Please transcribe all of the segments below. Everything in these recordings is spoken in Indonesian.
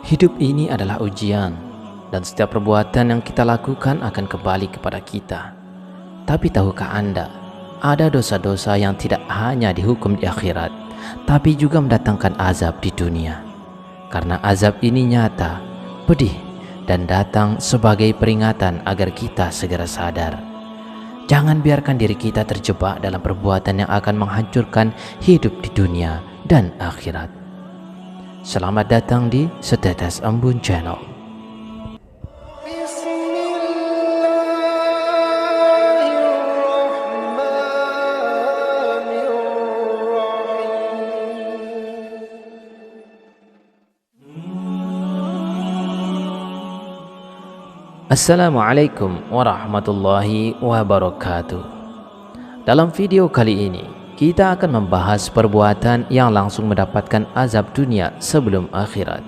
Hidup ini adalah ujian, dan setiap perbuatan yang kita lakukan akan kembali kepada kita. Tapi tahukah Anda, ada dosa-dosa yang tidak hanya dihukum di akhirat, tapi juga mendatangkan azab di dunia. Karena azab ini nyata, pedih, dan datang sebagai peringatan agar kita segera sadar. Jangan biarkan diri kita terjebak dalam perbuatan yang akan menghancurkan hidup di dunia dan akhirat. Selamat datang di Setetes Embun Channel. Assalamualaikum warahmatullahi wabarakatuh. Dalam video kali ini, kita akan membahas perbuatan yang langsung mendapatkan azab dunia sebelum akhirat.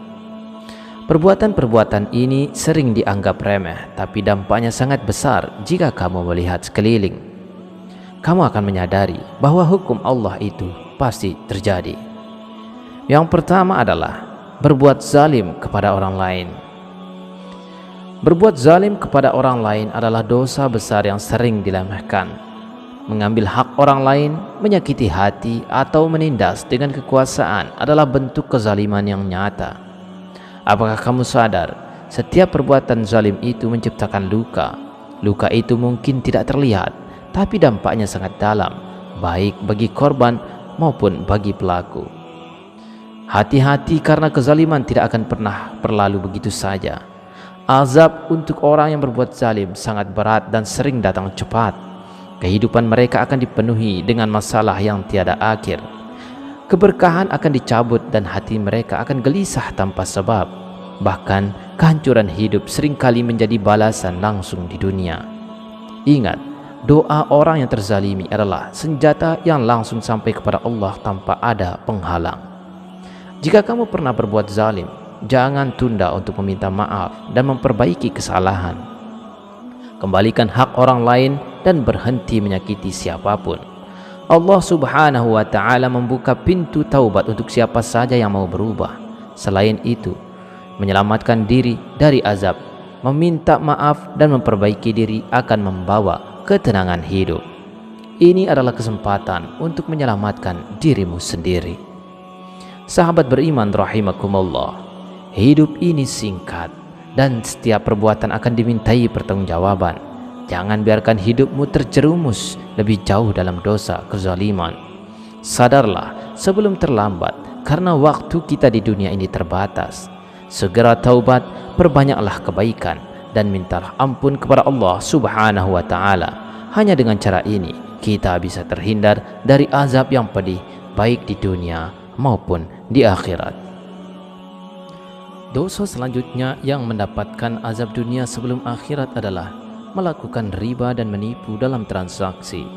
Perbuatan-perbuatan ini sering dianggap remeh, tapi dampaknya sangat besar jika kamu melihat sekeliling. Kamu akan menyadari bahwa hukum Allah itu pasti terjadi. Yang pertama adalah berbuat zalim kepada orang lain. Berbuat zalim kepada orang lain adalah dosa besar yang sering diremehkan. Mengambil hak orang lain, menyakiti hati, atau menindas dengan kekuasaan adalah bentuk kezaliman yang nyata. Apakah kamu sadar, setiap perbuatan zalim itu menciptakan luka? Luka itu mungkin tidak terlihat, tapi dampaknya sangat dalam, baik bagi korban maupun bagi pelaku. Hati-hati, karena kezaliman tidak akan pernah berlalu begitu saja. Azab untuk orang yang berbuat zalim sangat berat dan sering datang cepat. Kehidupan mereka akan dipenuhi dengan masalah yang tiada akhir. Keberkahan akan dicabut dan hati mereka akan gelisah tanpa sebab. Bahkan kehancuran hidup seringkali menjadi balasan langsung di dunia. Ingat, doa orang yang terzalimi adalah senjata yang langsung sampai kepada Allah tanpa ada penghalang. Jika kamu pernah berbuat zalim, jangan tunda untuk meminta maaf dan memperbaiki kesalahan. Kembalikan hak orang lain dan berhenti menyakiti siapapun. Allah Subhanahu wa ta'ala membuka pintu taubat untuk siapa saja yang mau berubah. Selain itu, menyelamatkan diri dari azab, meminta maaf dan memperbaiki diri akan membawa ketenangan hidup. Ini adalah kesempatan untuk menyelamatkan dirimu sendiri. Sahabat beriman rahimakumullah, hidup ini singkat dan setiap perbuatan akan dimintai pertanggungjawaban. Jangan biarkan hidupmu terjerumus lebih jauh dalam dosa kezaliman. Sadarlah sebelum terlambat, karena waktu kita di dunia ini terbatas. Segera taubat, perbanyaklah kebaikan, dan mintalah ampun kepada Allah Subhanahu wa ta'ala. Hanya dengan cara ini, kita bisa terhindar dari azab yang pedih, baik di dunia maupun di akhirat. Dosa selanjutnya yang mendapatkan azab dunia sebelum akhirat adalah melakukan riba dan menipu dalam transaksi.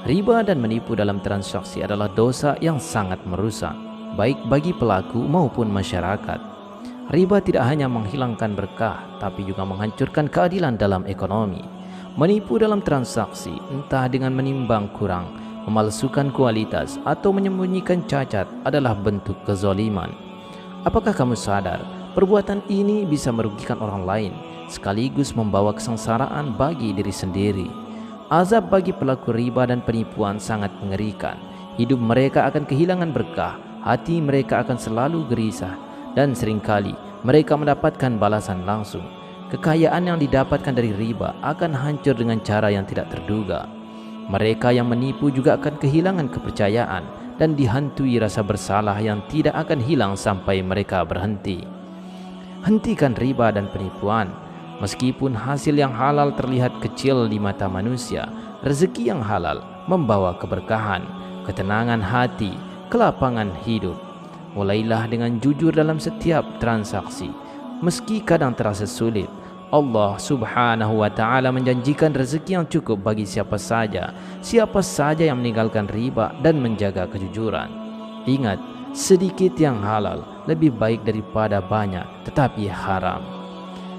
Riba dan menipu dalam transaksi adalah dosa yang sangat merusak, baik bagi pelaku maupun masyarakat. Riba tidak hanya menghilangkan berkah, tapi juga menghancurkan keadilan dalam ekonomi. Menipu dalam transaksi, entah dengan menimbang kurang, memalsukan kualitas, atau menyembunyikan cacat adalah bentuk kezaliman. Apakah kamu sadar, perbuatan ini bisa merugikan orang lain, sekaligus membawa kesengsaraan bagi diri sendiri. Azab bagi pelaku riba dan penipuan sangat mengerikan. Hidup mereka akan kehilangan berkah, hati mereka akan selalu gelisah, dan seringkali mereka mendapatkan balasan langsung. Kekayaan yang didapatkan dari riba akan hancur dengan cara yang tidak terduga. Mereka yang menipu juga akan kehilangan kepercayaan dan dihantui rasa bersalah yang tidak akan hilang sampai mereka berhenti. Hentikan riba dan penipuan. Meskipun hasil yang halal terlihat kecil di mata manusia, rezeki yang halal membawa keberkahan, ketenangan hati, kelapangan hidup. Mulailah dengan jujur dalam setiap transaksi. Meski kadang terasa sulit, Allah Subhanahu wa ta'ala menjanjikan rezeki yang cukup bagi siapa saja yang meninggalkan riba dan menjaga kejujuran. Ingat, sedikit yang halal lebih baik daripada banyak tetapi haram.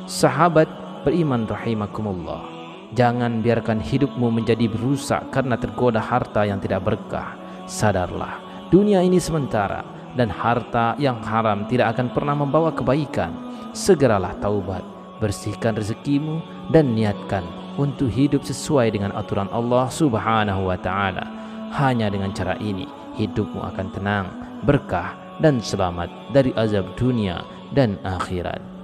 Sahabat beriman rahimakumullah, jangan biarkan hidupmu menjadi rusak karena tergoda harta yang tidak berkah. Sadarlah, dunia ini sementara, dan harta yang haram tidak akan pernah membawa kebaikan. Segeralah taubat, bersihkan rezekimu dan niatkan untuk hidup sesuai dengan aturan Allah Subhanahu wa taala. Hanya dengan cara ini hidupmu akan tenang, berkah dan selamat dari azab dunia dan akhirat.